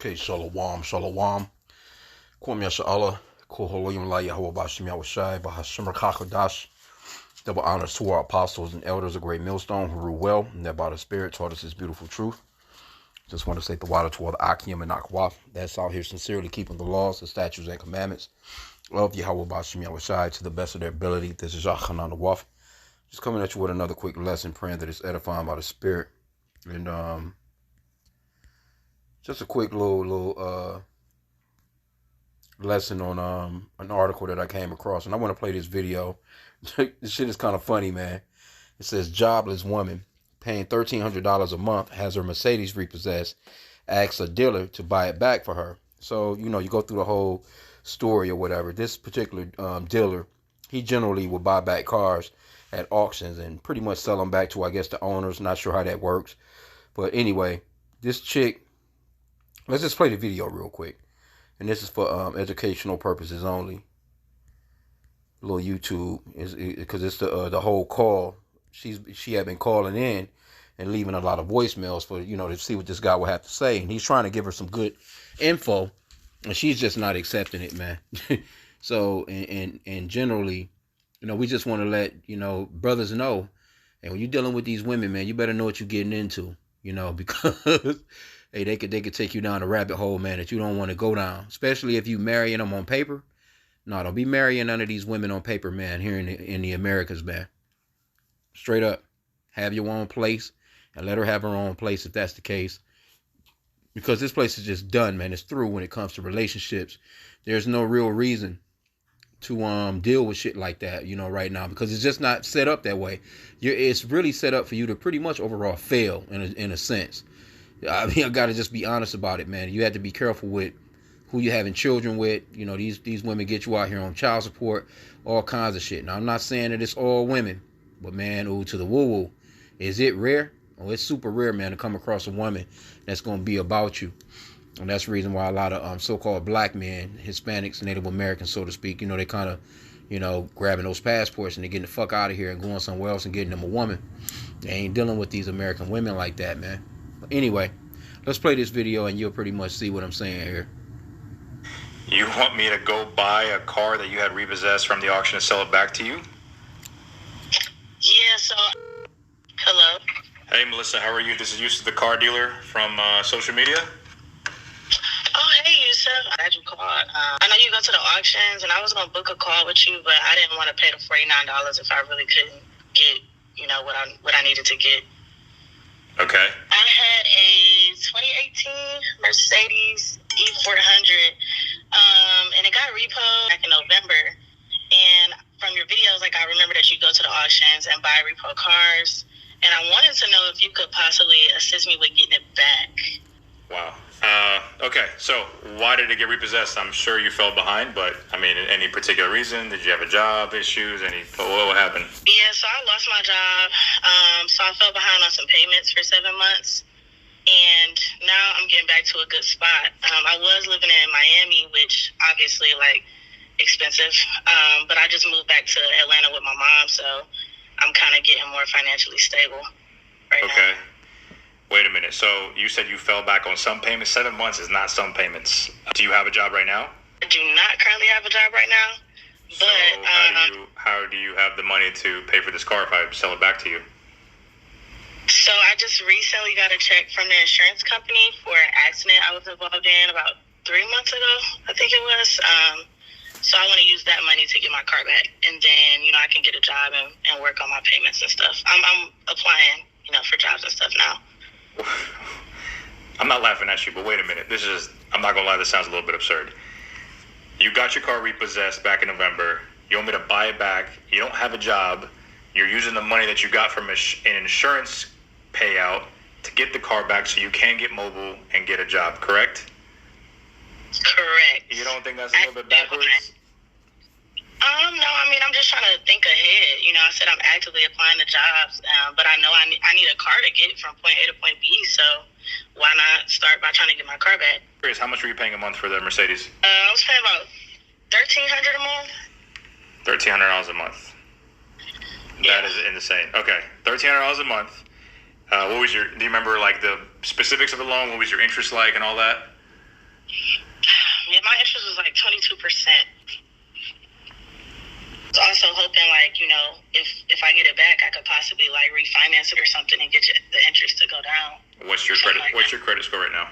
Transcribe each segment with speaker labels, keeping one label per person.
Speaker 1: Okay, Shalom, Shalom. Kwam Yasha'Allah, Koholim La Yahweh Bashim Yahushai, Bahashimar Kakadash. Double honors to our apostles and elders of Great Millstone who rule well, and that by the Spirit taught us His beautiful truth. Just want to say the water toward the H.I.M and Akwaf. That's out here sincerely keeping the laws, the statutes, and commandments of Yahweh Bashim Yahushai to the best of their ability. This is Yachanan the Waf. Just coming at you with another quick lesson, praying that it's edifying by the Spirit. And just a quick little lesson on an article that I came across, and I want to play this video. This shit is kind of funny, man. It says jobless woman paying $1,300 a month has her Mercedes repossessed, asks a dealer to buy it back for her. So you go through the whole story or whatever. This particular dealer, he generally will buy back cars at auctions and pretty much sell them back to, I guess, the owners. Not sure how that works, but anyway, this chick. Let's just play the video real quick. And this is for educational purposes only. A little YouTube, because it's the whole call. She had been calling in and leaving a lot of voicemails for, to see what this guy would have to say. And he's trying to give her some good info, and she's just not accepting it, man. So, and generally, we just want to let, brothers know. And when you're dealing with these women, man, you better know what you're getting into, because hey, they could take you down a rabbit hole, man, that you don't want to go down. Especially if you marrying them on paper. No, don't be marrying none of these women on paper, man, here in the Americas, man. Straight up. Have your own place and let her have her own place if that's the case. Because this place is just done, man. It's through when it comes to relationships. There's no real reason to deal with shit like that, right now, because it's just not set up that way. It's really set up for you to pretty much overall fail in a sense. I mean, I gotta just be honest about it, man. You have to be careful with who you're having children with. These women get you out here on child support, all kinds of shit. Now, I'm not saying that it's all women, but man, to the woo-woo. Is it rare? Oh, it's super rare, man, to come across a woman that's gonna be about you. And that's the reason why a lot of so-called black men, Hispanics, Native Americans, so to speak, they kind of, grabbing those passports and they're getting the fuck out of here and going somewhere else and getting them a woman. They ain't dealing with these American women like that, man. Anyway, let's play this video and you'll pretty much see what I'm saying here.
Speaker 2: You want me to go buy a car that you had repossessed from the auction and sell it back to you?
Speaker 3: Yeah, so... Hello?
Speaker 2: Hey, Melissa, how are you? This is Yusuf, the car dealer from social media.
Speaker 3: Oh, hey, Yusuf. I'm glad you called. I know you go to the auctions, and I was going to book a call with you, but I didn't want to pay the $49 if I really couldn't get, what I needed to get.
Speaker 2: Okay.
Speaker 3: I had a 2018 Mercedes E400, and it got repoed back in November. And from your videos, I remember that you go to the auctions and buy repo cars. And I wanted to know if you could possibly assist me with getting it back.
Speaker 2: Wow. Okay, so why did it get repossessed? I'm sure you fell behind, but, any particular reason? Did you have a job issues? What happened?
Speaker 3: Yeah, so I lost my job. So I fell behind on some payments for 7 months. And now I'm getting back to a good spot. I was living in Miami, which obviously, expensive. But I just moved back to Atlanta with my mom, so I'm kind of getting more financially stable right now.
Speaker 2: Okay. Wait a minute. So you said you fell back on some payments. 7 months is not some payments. Do you have a job right now?
Speaker 3: I do not currently have a job right now. But
Speaker 2: so how do you have the money to pay for this car if I sell it back to you?
Speaker 3: So I just recently got a check from the insurance company for an accident I was involved in about 3 months ago, I think it was. So I want to use that money to get my car back. And then, I can get a job and work on my payments and stuff. I'm applying, for jobs and stuff now.
Speaker 2: I'm not laughing at you, but wait a minute. I'm not going to lie, this sounds a little bit absurd. You got your car repossessed back in November. You want me to buy it back. You don't have a job. You're using the money that you got from an insurance payout to get the car back so you can get mobile and get a job, correct?
Speaker 3: Correct.
Speaker 2: You don't think that's a little bit backwards?
Speaker 3: No, I'm just trying to think ahead. I said I'm actively applying to jobs, but I know I need a car to get from point A to point B, so why not start by trying to get my car back?
Speaker 2: Curious, how much were you paying a month for the Mercedes?
Speaker 3: I was paying about $1,300 a month.
Speaker 2: $1,300 a month. Yeah. That is insane. Okay, $1,300 a month. Do you remember the specifics of the loan? What was your interest like and all that?
Speaker 3: Yeah, my interest was like 22%. Also hoping, like, you know, if I get it back, I could possibly like refinance it or something and get the interest to go down.
Speaker 2: What's your credit? What's your credit score right now?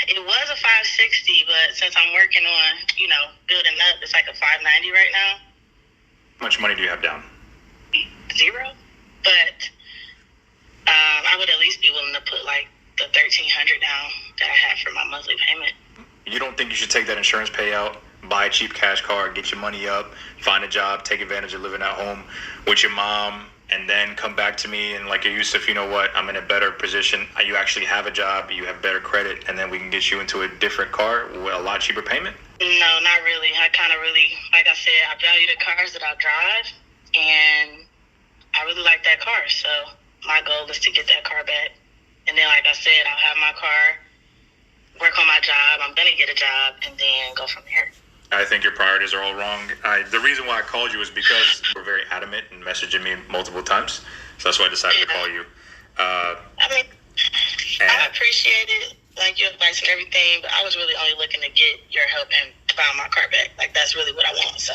Speaker 3: It was a 560, but since I'm working on, you know, building up, it's like a 590 right now.
Speaker 2: How much money do you have down?
Speaker 3: 0. But I would at least be willing to put like the $1,300 down that I have for my monthly payment.
Speaker 2: You don't think you should take that insurance payout, buy a cheap cash car, get your money up, find a job, take advantage of living at home with your mom, and then come back to me and like, Yusuf, you know what, I'm in a better position. You actually have a job, you have better credit, and then we can get you into a different car with a lot cheaper payment?
Speaker 3: No, not really. I kind of really, like I said, I value the cars that I drive, and I really like that car. So my goal is to get that car back. And then, like I said, I'll have my car, work on my job. I'm going to get a job, and then go from there.
Speaker 2: I think your priorities are all wrong. The reason why I called you is because you were very adamant in messaging me multiple times. So that's why I decided to call you. I
Speaker 3: appreciate it, like your advice and everything, but I was really only looking to get your help and find my car back. Like, that's really what I want, so.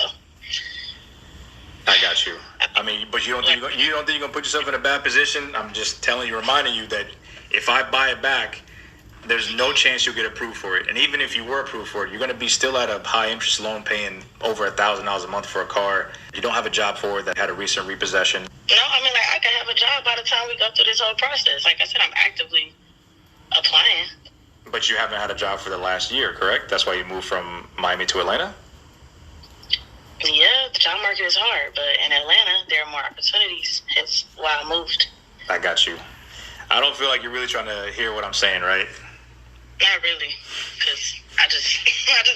Speaker 2: I got you. I mean, but you don't think you're going to put yourself in a bad position? I'm just reminding you that if I buy it back, there's no chance you'll get approved for it. And even if you were approved for it, you're going to be still at a high interest loan paying over $1,000 a month for a car. You don't have a job for it that had a recent repossession.
Speaker 3: No, I mean, like, I can have a job by the time we go through this whole process. Like I said, I'm actively applying.
Speaker 2: But you haven't had a job for the last year, correct? That's why you moved from Miami to Atlanta?
Speaker 3: Yeah, the job market is hard, but in Atlanta, there are more opportunities. That's why I moved.
Speaker 2: I got you. I don't feel like you're really trying to hear what I'm saying, right?
Speaker 3: Not really, because I just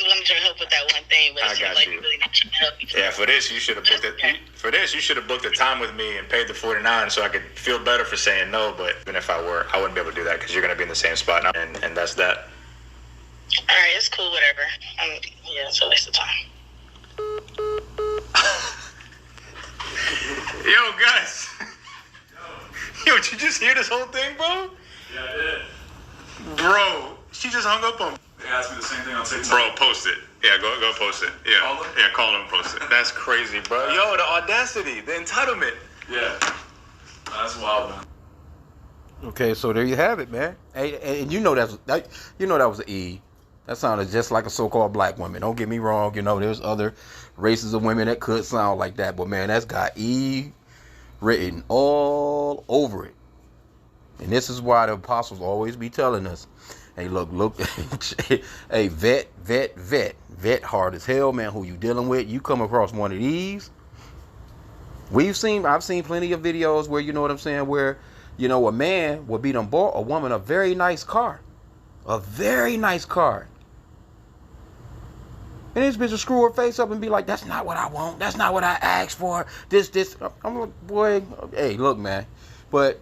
Speaker 3: wanted your help with that one thing, but it seems like you really not trying to help me.
Speaker 2: Yeah, for this you should have booked it. For this you should have booked a time with me and paid the $49 so I could feel better for saying no. But even if I were, I wouldn't be able to do that because you're going to be in the same spot now, and that's that.
Speaker 3: All right, it's cool, whatever. Yeah, it's a waste of time.
Speaker 2: Yo, guys. Yo, did you just hear this whole thing, bro?
Speaker 4: Yeah, I did.
Speaker 2: Bro, she just hung up on me.
Speaker 4: They asked me the same thing on TikTok.
Speaker 2: Bro, post it. Yeah, go post it. Yeah.
Speaker 4: Call them?
Speaker 2: Yeah, call them and post it. That's crazy, bro. Yo, the audacity, the entitlement.
Speaker 4: Yeah. That's wild, man.
Speaker 1: Okay, so there you have it, man. And you know that was an E. That sounded just like a so-called black woman. Don't get me wrong. You know, there's other races of women that could sound like that, but man, that's got E written all over it. And this is why the apostles always be telling us, hey, look, hey, vet hard as hell, man, who you dealing with. You come across one of these. I've seen plenty of videos where, you know what I'm saying, where, you know, a man will be done bought a woman a very nice car. A very nice car. And this bitch will screw her face up and be like, that's not what I want. That's not what I asked for. This. I'm like, boy, hey, look, man. But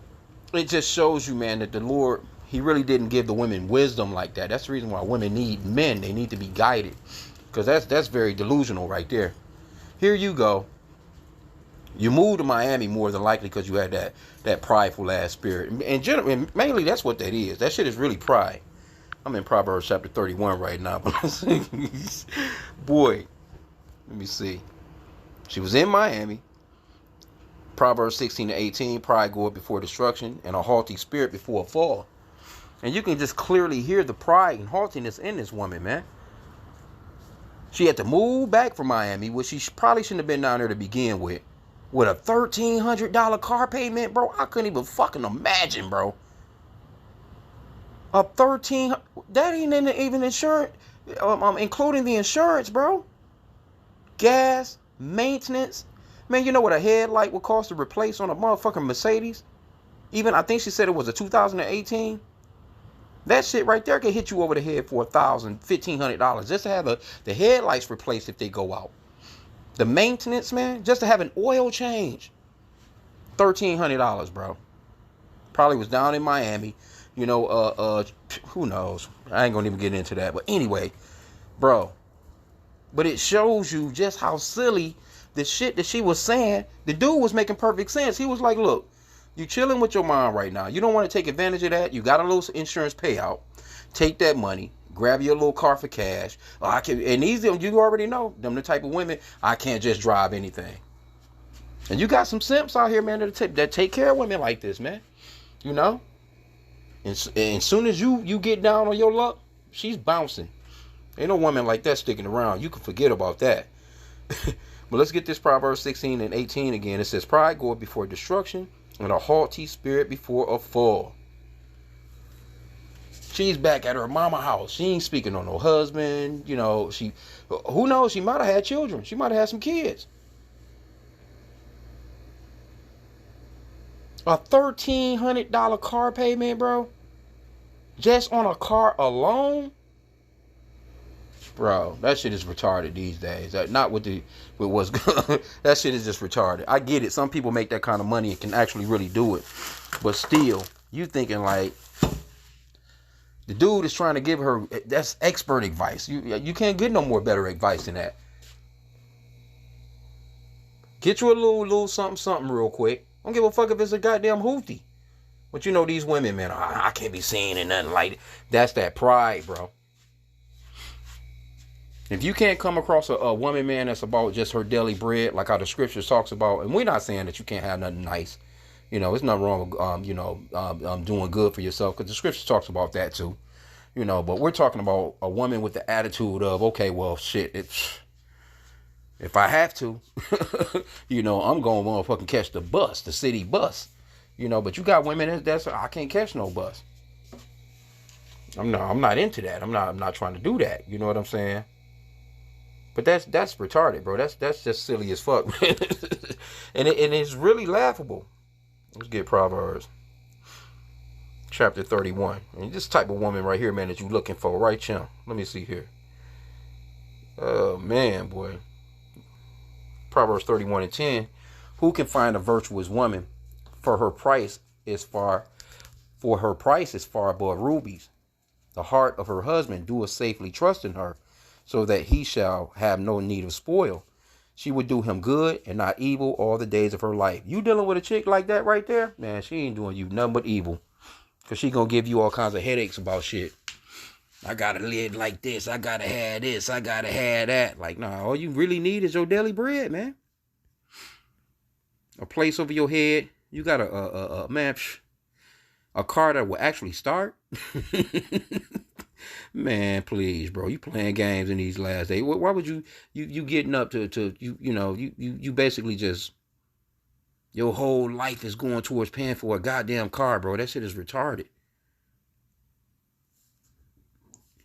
Speaker 1: it just shows you, man, that the Lord, he really didn't give the women wisdom like that. That's the reason why women need men. They need to be guided. Because that's very delusional right there. Here you go. You moved to Miami more than likely because you had that prideful ass spirit. And mainly that's what that is. That shit is really pride. I'm in Proverbs chapter 31 right now. But boy, let me see. She was in Miami. Proverbs 16-18, pride goeth before destruction, and a haughty spirit before a fall. And you can just clearly hear the pride and haughtiness in this woman, man. She had to move back from Miami, which she probably shouldn't have been down there to begin with a $1,300 car payment, bro. I couldn't even fucking imagine, bro. That ain't even insurance, including the insurance, bro. Gas, maintenance. Man, you know what a headlight would cost to replace on a motherfucking Mercedes? Even, I think she said it was a 2018. That shit right there could hit you over the head for $1,000, $1,500 just to have the headlights replaced if they go out. The maintenance, man, just to have an oil change. $1,300, bro. Probably was down in Miami. You know, who knows? I ain't gonna even get into that. But anyway, bro. But it shows you just how silly the shit that she was saying. The dude was making perfect sense. He was like, look, You chilling with your mom right now. You don't want to take advantage of that. You got a little insurance payout. Take that money. Grab your little car for cash. Oh, I can, and these, you already know them the type of women. I can't just drive anything. And you got some simps out here, man, that take care of women like this, man. You know. And soon as you get down on your luck, she's bouncing. Ain't no woman like that sticking around. You can forget about that. But let's get this Proverbs 16 and 18 again. It says, pride goeth before destruction, and a haughty spirit before a fall. She's back at her mama house. She ain't speaking on no husband. You know, who knows? She might have had children. She might have had some kids. A $1,300 car payment, bro. Just on a car alone. Bro, that shit is retarded these days. Not with what's that shit is just retarded. I get it. Some people make that kind of money and can actually really do it. But still, you thinking like the dude is trying to give her, that's expert advice. You can't get no more better advice than that. Get you a little something real quick. Don't give a fuck if it's a goddamn hoopty. But you know these women, man, I can't be seen and nothing like that. That's that pride, bro. If you can't come across a woman, man, that's about just her daily bread, like how the scriptures talks about, and we're not saying that you can't have nothing nice. You know, it's nothing wrong with, doing good for yourself, because the scripture talks about that too. You know, but we're talking about a woman with the attitude of, okay, well, shit, if I have to, you know, I'm going to motherfucking catch the city bus. You know, but you got women that's I can't catch no bus. I'm not into that. I'm not trying to do that. You know what I'm saying? But that's retarded, bro. That's just silly as fuck. and it's really laughable. Let's get Proverbs chapter 31. And this type of woman right here, man, that you looking for, right, H.I.M? Let me see here. Oh man, boy. Proverbs 31 and 10. Who can find a virtuous woman? For her price is far above rubies. The heart of her husband doeth safely trust in her, so that he shall have no need of spoil. She would do him good and not evil all the days of her life. You dealing with a chick like that right there? Man, she ain't doing you nothing but evil. Because she gonna give you all kinds of headaches about shit. I gotta live like this. I gotta have this. I gotta have that. Like, nah, all you really need is your daily bread, man. A place over your head. You got a car that will actually start. Man, please, bro. You playing games in these last days. Why would you getting up to you basically just, your whole life is going towards paying for a goddamn car, bro. That shit is retarded.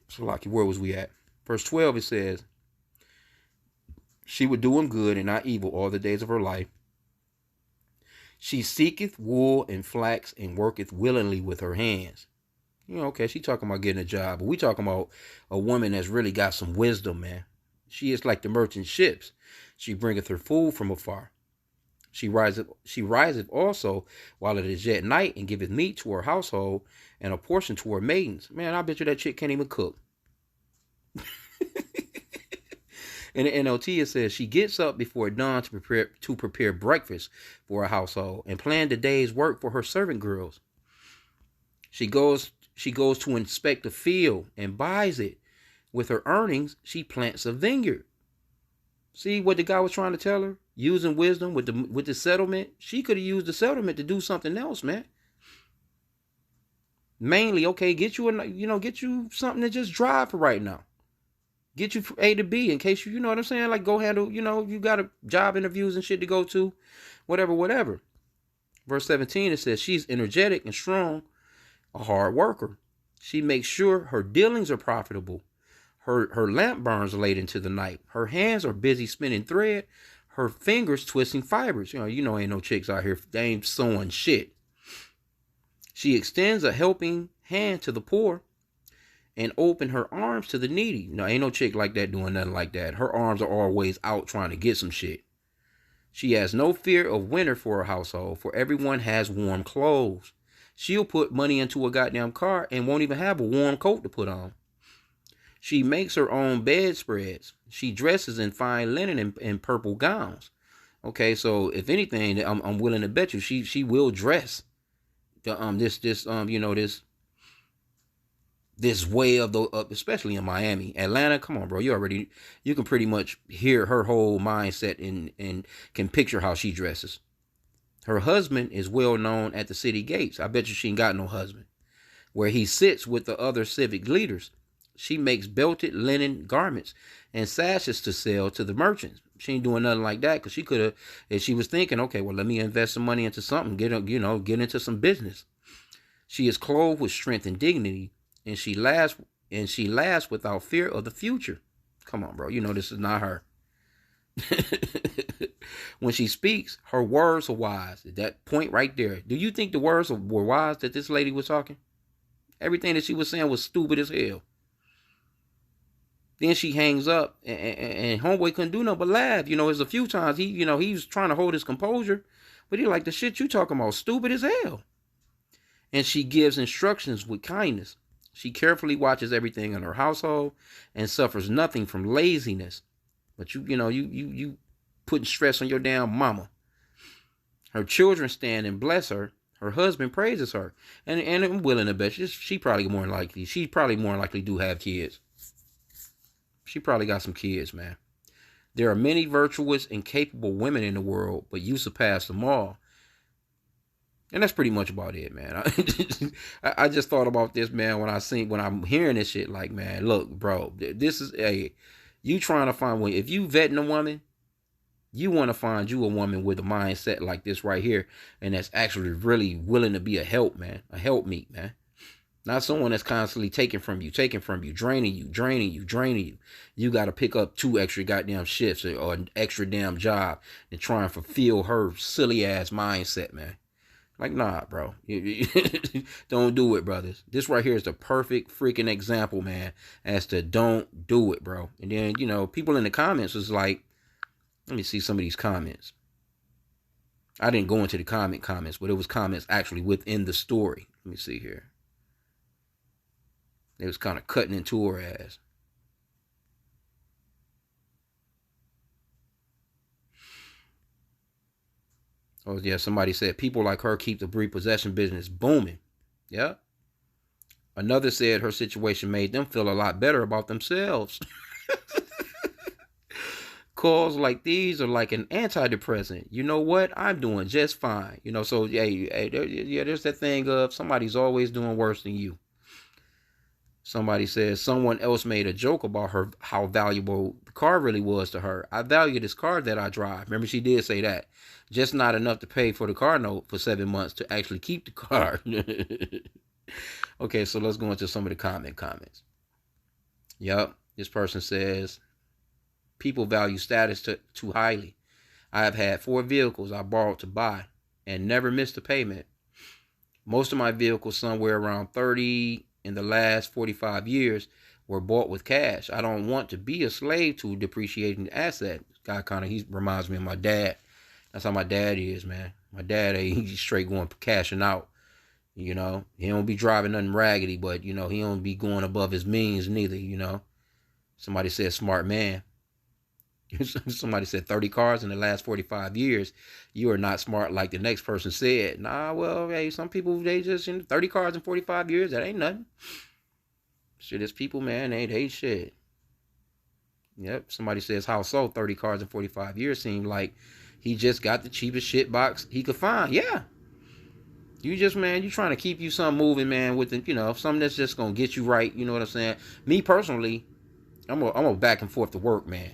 Speaker 1: So, Lucky, where was we at? Verse 12, it says, she would do him good and not evil all the days of her life. She seeketh wool and flax and worketh willingly with her hands. You know, okay, she talking about getting a job, but we talking about a woman that's really got some wisdom, man. She is like the merchant ships. She bringeth her food from afar. She riseth also while it is yet night, and giveth meat to her household and a portion to her maidens. Man, I bet you that chick can't even cook. In the NLT, it says she gets up before dawn to prepare breakfast for her household and plan the day's work for her servant girls. She goes to inspect the field and buys it. With her earnings, she plants a vineyard. See what the guy was trying to tell her? Using wisdom with the settlement. She could have used the settlement to do something else, man. Mainly, okay, get you something to just drive for right now. Get you from A to B in case you know what I'm saying? Like, go handle, you got a job interviews and shit to go to. Whatever. Verse 17, it says, she's energetic and strong, a hard worker. She makes sure her dealings are profitable. Her lamp burns late into the night. Her hands are busy spinning thread. Her fingers twisting fibers. You know ain't no chicks out here. They ain't sewing shit. She extends a helping hand to the poor and open her arms to the needy. No, ain't no chick like that doing nothing like that. Her arms are always out trying to get some shit. She has no fear of winter for her household, for everyone has warm clothes. She'll put money into a goddamn car and won't even have a warm coat to put on. She makes her own bedspreads. She dresses in fine linen and purple gowns. Okay, so if anything, I'm willing to bet you she will dress the this way of the especially in Miami, Atlanta. Come on, bro, you can pretty much hear her whole mindset and can picture how she dresses. Her husband is well known at the city gates. I bet you she ain't got no husband. Where he sits with the other civic leaders. She makes belted linen garments and sashes to sell to the merchants. She ain't doing nothing like that because she could have, if she was thinking, okay, well, let me invest some money into something, get into some business. She is clothed with strength and dignity, and she laughs without fear of the future. Come on, bro. This is not her. When she speaks, her words are wise. At that point right there, do you think the words were wise that this lady was talking? Everything that she was saying was stupid as hell. Then she hangs up, and homeboy couldn't do nothing but laugh. There's a few times he was trying to hold his composure, but he like, the shit you talking about stupid as hell. And she gives instructions with kindness. She carefully watches everything in her household and suffers nothing from laziness. But you putting stress on your damn mama. Her children stand and bless her. Her husband praises her. And I'm willing to bet she's probably more likely do have kids. She probably got some kids, man. There are many virtuous and capable women in the world, but you surpass them all. And that's pretty much about it, man. I just thought about this, man, when I'm hearing this shit. Like, man, look, bro, this is you trying to find one. If you vetting a woman, you want to find you a woman with a mindset like this right here, and that's actually really willing to be a helpmeet, man. Not someone that's constantly taking from you, draining you. You got to pick up 2 extra goddamn shifts or an extra damn job and try and fulfill her silly ass mindset, man. Like, nah, bro. Don't do it, brothers. This right here is the perfect freaking example, man, as to don't do it, bro. And then, people in the comments was like, let me see some of these comments. I didn't go into the comments, but it was comments actually within the story. Let me see here. They was kind of cutting into her ass. Oh, yeah, somebody said, people like her keep the repossession business booming. Yeah. Another said her situation made them feel a lot better about themselves. Calls like these are like an antidepressant. You know what? I'm doing just fine. So, there's that thing of somebody's always doing worse than you. Somebody says someone else made a joke about her, how valuable the car really was to her. I value this car that I drive. Remember, she did say that. Just not enough to pay for the car note for 7 months to actually keep the car. Okay, so let's go into some of the comments. Yep, this person says, people value status too highly. I have had 4 vehicles I borrowed to buy and never missed a payment. Most of my vehicles, somewhere around 30 in the last 45 years, were bought with cash. I don't want to be a slave to a depreciating asset. Guy he reminds me of my dad. That's how my dad is, man. My dad, he's straight going cashing out. He don't be driving nothing raggedy, but he don't be going above his means neither. Somebody said smart man. Somebody said 30 cars in the last 45 years. You are not smart like the next person said. Nah, well, hey, some people, they just 30 cars in 45 years. That ain't nothing. Shit, it's people, man. They shit. Yep. Somebody says, how so? 30 cars in 45 years seemed like he just got the cheapest shit box he could find. Yeah. You trying to keep you something moving, man, with something that's just going to get you right. You know what I'm saying? Me personally, I'm a back and forth to work, man.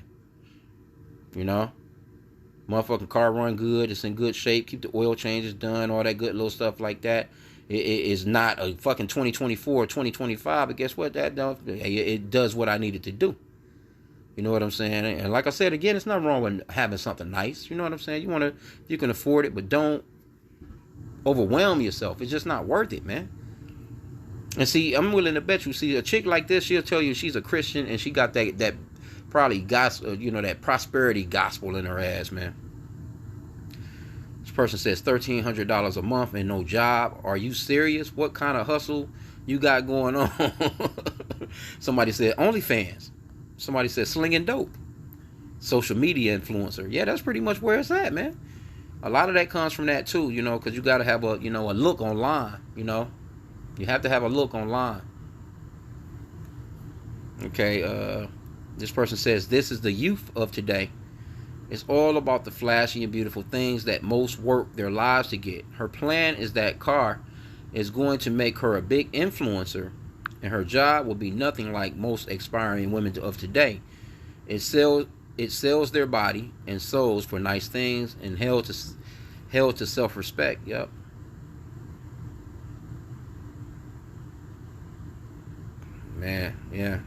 Speaker 1: Motherfucking car run good, it's in good shape, keep the oil changes done, all that good little stuff like that. It is not a fucking 2024 or 2025, but guess what? It does what I need it to do. You know what I'm saying? And like I said again, it's nothing wrong with having something nice. You know what I'm saying? You can afford it, but don't overwhelm yourself. It's just not worth it, man. And see, I'm willing to bet you, see, a chick like this, she'll tell you she's a Christian and she got that probably gospel, that prosperity gospel in her ass, man. This person says $1,300 a month and no job. Are you serious? What kind of hustle you got going on? Somebody said OnlyFans. Somebody said slinging dope. social media influencer. Yeah, that's pretty much where it's at, man. A lot of that comes from that too, because you got to have a look online. You have to have a look online. Okay, this person says this is the youth of today. It's all about the flashy and beautiful things that most work their lives to get. Her plan is that car is going to make her a big influencer, and her job will be nothing like most aspiring women of today. It sells their body and souls for nice things and held to self-respect. Yep. Man, yeah.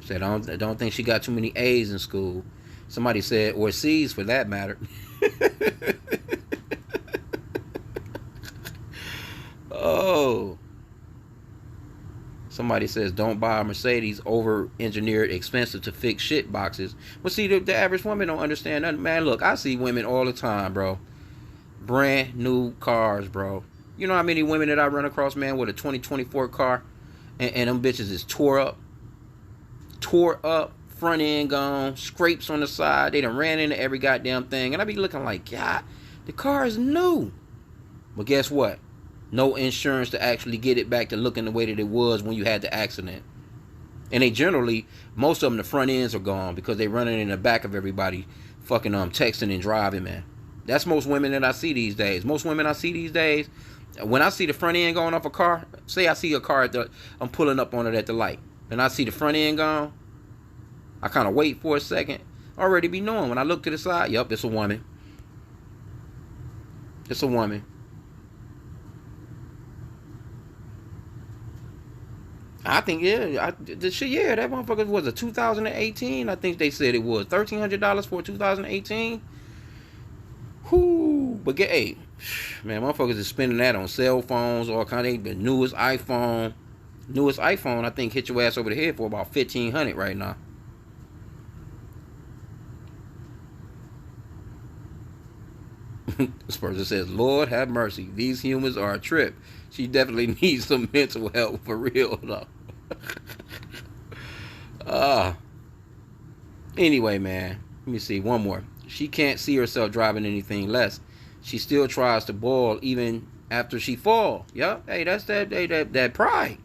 Speaker 1: Said I don't think she got too many A's in school. Somebody said, or C's for that matter. Oh. Somebody says, don't buy a Mercedes, over-engineered, expensive to fix shit boxes. Well, see, the average woman don't understand nothing. Man, look, I see women all the time, bro. Brand new cars, bro. You know how many women that I run across, man, with a 2024 car, and them bitches is tore up, front end gone, scrapes on the side. They done ran into every goddamn thing, and I be looking like, God, the car is new. But guess what? No insurance to actually get it back to looking the way that it was when you had the accident. And they generally, most of them, the front ends are gone because they running in the back of everybody, fucking texting and driving, man. That's most women that I see these days. Most women I see these days, when I see the front end going off a car, say I see a car I'm pulling up on it at the light, and I see the front end gone, I kind of wait for a second. Already be knowing when I look to the side, yup, it's a woman. It's a woman. I think, that motherfucker was a 2018. I think they said it was $1,300 for 2018. Whoo! But hey, man, motherfuckers is spending that on cell phones, all kind of. The newest iPhone, I think hit your ass over the head for about $1,500 right now. This person says, Lord have mercy, these humans are a trip. She definitely needs some mental help for real though. Anyway, man, let me see one more. She can't see herself driving anything less. She still tries to ball even after she fall. Yeah, hey, that's that pride.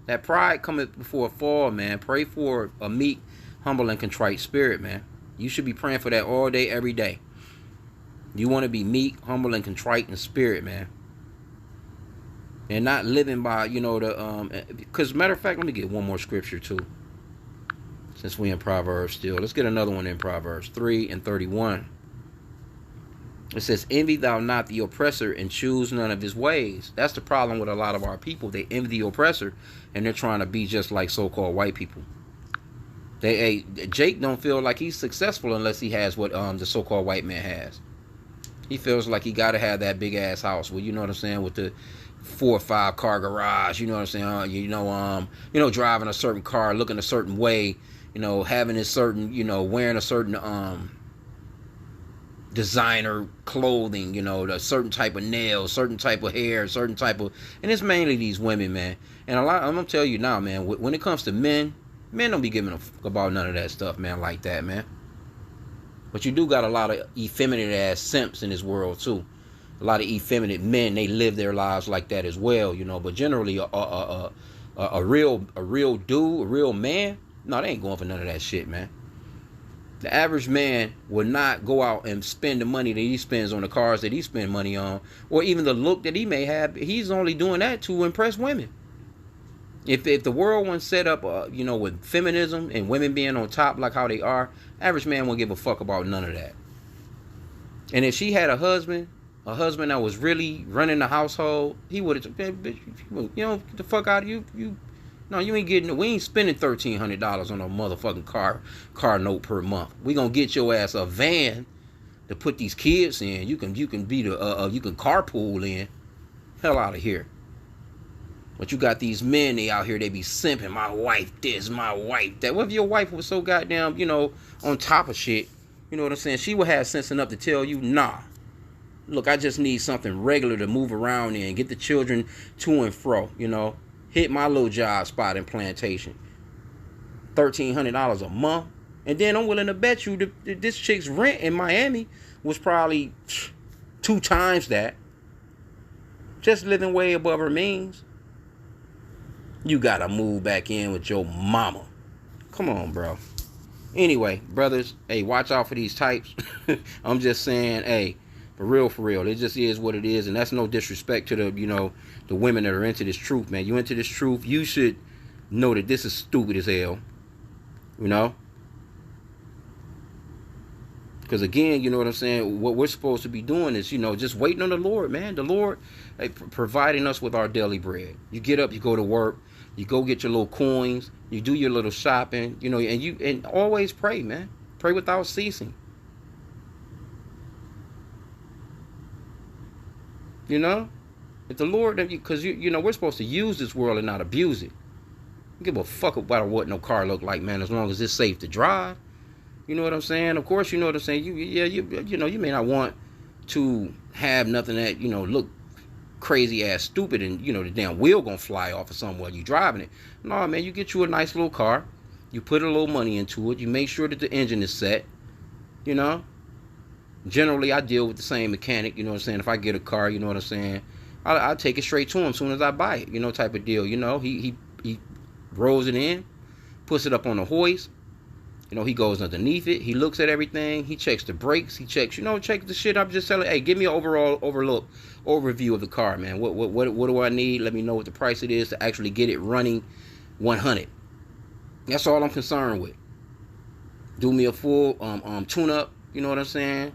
Speaker 1: That pride coming before a fall, man. Pray for a meek, humble, and contrite spirit, man. You should be praying for that all day, every day. You want to be meek, humble, and contrite in spirit, man. And not living by, because matter of fact, let me get one more scripture too. Since we in Proverbs still. Let's get another one in Proverbs 3:31. It says, envy thou not the oppressor and choose none of his ways. That's the problem with a lot of our people. They envy the oppressor and they're trying to be just like so-called white people. Jake don't feel like he's successful unless he has what the so-called white man has. He feels like he got to have that big ass house. Well, you know what I'm saying, with the 4 or 5 car garage. You know what I'm saying? Driving a certain car, looking a certain way. Having a certain, wearing a certain designer clothing. A certain type of nails, certain type of hair, certain type of, and it's mainly these women, man. And I'm gonna tell you now, man. When it comes to men don't be giving a fuck about none of that stuff, man, like that, man. But you do got a lot of effeminate ass simps in this world too. A lot of effeminate men, they live their lives like that as well, But generally, a real dude, a real man, no, they ain't going for none of that shit, man. The average man will not go out and spend the money that he spends on the cars that he spends money on, or even the look that he may have. He's only doing that to impress women. If the world was set up, with feminism and women being on top like how they are, average man won't give a fuck about none of that. And if she had a husband that was really running the household, he would have, bitch, get the fuck out of you. No, you ain't getting. We ain't spending $1,300 on a motherfucking car note per month. We gonna get your ass a van to put these kids in. You can be the you can carpool in. Hell out of here. But you got these men, they out here, they be simping, my wife this, my wife that. What if your wife was so goddamn, on top of shit? You know what I'm saying? She would have sense enough to tell you, nah. Look, I just need something regular to move around in, get the children to and fro, Hit my little job spot in plantation. $1,300 a month. And then I'm willing to bet you this chick's rent in Miami was probably 2 times that. Just living way above her means. You gotta move back in with your mama. Come on, bro. Anyway, brothers, hey, watch out for these types. I'm just saying, hey, for real. It just is what it is, and that's no disrespect to the women that are into this truth, man. You into this truth, you should know that this is stupid as hell. You know? Because again, you know what I'm saying? What we're supposed to be doing is, just waiting on the Lord, man. The Lord providing us with our daily bread. You get up, you go to work, you go get your little coins, you do your little shopping, and always pray, man. Pray without ceasing. If the Lord, because we're supposed to use this world and not abuse it. You give a fuck about what no car look like, man, as long as it's safe to drive. You know what I'm saying? Of course, you know what I'm saying. You may not want to have nothing that look crazy ass stupid, and the damn wheel gonna fly off or something while you driving it. No, man, you get you a nice little car. You put a little money into it. You make sure that the engine is set. Generally, I deal with the same mechanic. You know what I'm saying? If I get a car, you know what I'm saying, I'll take it straight to him as soon as I buy it. Type of deal. He rolls it in, puts it up on the hoist. He goes underneath it. He looks at everything. He checks the brakes. He checks, check the shit. I'm just telling, hey, give me an overview of the car, man. What do I need? Let me know what the price it is to actually get it running 100. That's all I'm concerned with. Do me a full tune-up. You know what I'm saying?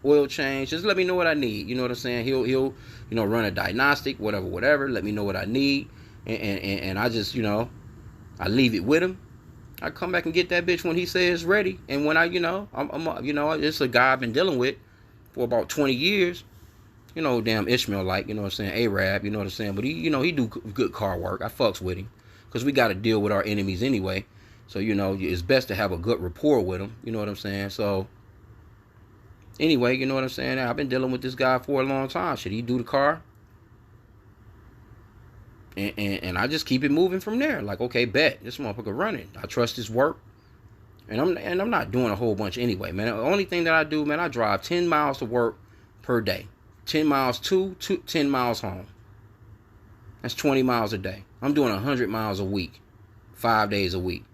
Speaker 1: Oil change. Just let me know what I need. You know what I'm saying? He'll run a diagnostic, whatever. Let me know what I need, and I just I leave it with him. I come back and get that bitch when he says ready. And when it's a guy I've been dealing with for about 20 years. Damn Ishmael, like, you know what I'm saying, Arab, you know what I'm saying. But he do good car work. I fucks with him because we got to deal with our enemies anyway. So it's best to have a good rapport with him. You know what I'm saying. So anyway, you know what I'm saying. I've been dealing with this guy for a long time. Should he do the car? And I just keep it moving from there. Like, okay, bet this motherfucker running. I trust his work, and I'm not doing a whole bunch anyway, man. The only thing that I do, man, I drive 10 miles to work per day, 10 miles to 10 miles home. That's 20 miles a day. I'm doing 100 miles a week, 5 days a week.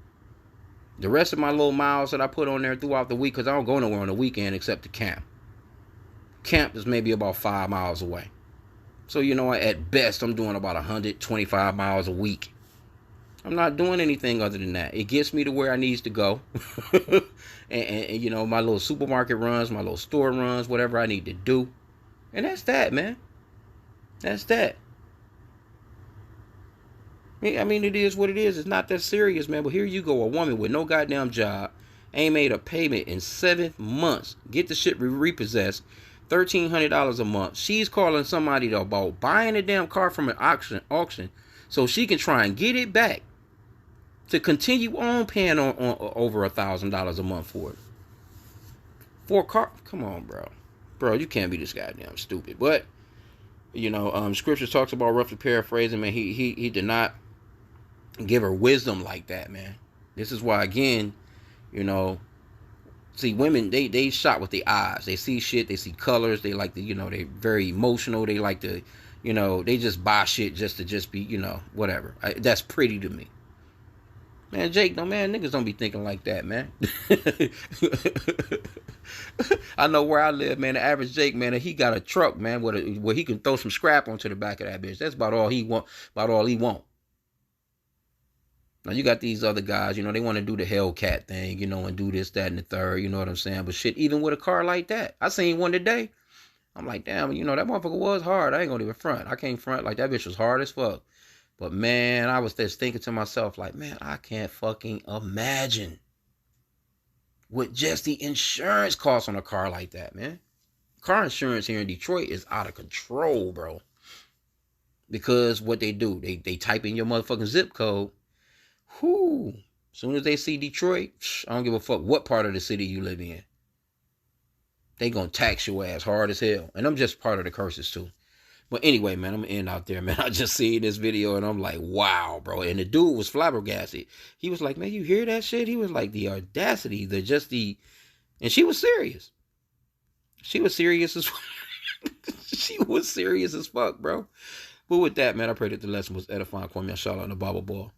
Speaker 1: The rest of my little miles that I put on there throughout the week, because I don't go nowhere on the weekend except to camp. Camp is maybe about 5 miles away. So, at best, I'm doing about 125 miles a week. I'm not doing anything other than that. It gets me to where I needs to go. and my little supermarket runs, my little store runs, whatever I need to do. And that's that, man. That's that. I mean, it is what it is. It's not that serious, man. But here you go, a woman with no goddamn job, ain't made a payment in 7 months. Get the shit repossessed. $1,300 a month. She's calling somebody about buying a damn car from an auction so she can try and get it back to continue on paying on over $1,000 a month for it. For a car? Come on, bro, you can't be this goddamn stupid. But scripture talks about, roughly paraphrasing, man, he did not give her wisdom like that, man. This is why, again, see, women, they shot with the eyes. They see shit. They see colors. They like to, they're very emotional. They like to, they just buy shit just to be, whatever. That's pretty to me. Man, Jake, niggas don't be thinking like that, man. I know where I live, man. The average Jake, man, he got a truck, man, where he can throw some scrap onto the back of that bitch. That's about all he want. Now, you got these other guys, they want to do the Hellcat thing, and do this, that, and the third, you know what I'm saying? But shit, even with a car like that, I seen one today. I'm like, damn, that motherfucker was hard. I ain't gonna even front. I can't front. Like, that bitch was hard as fuck. But, man, I was just thinking to myself, like, man, I can't fucking imagine what just the insurance costs on a car like that, man. Car insurance here in Detroit is out of control, bro. Because what they do, they type in your motherfucking zip code. Whoo. As soon as they see Detroit, I don't give a fuck what part of the city you live in. They gonna tax your ass hard as hell. And I'm just part of the curses too. But anyway, man, I'm gonna end out there, man. I just seen this video and I'm like, wow, bro. And the dude was flabbergasted. He was like, man, you hear that shit? He was like, the audacity, and she was serious. She was serious as she was serious as fuck, bro. But with that, man, I pray that the lesson was edifying. Call me a shout out in the Bible ball.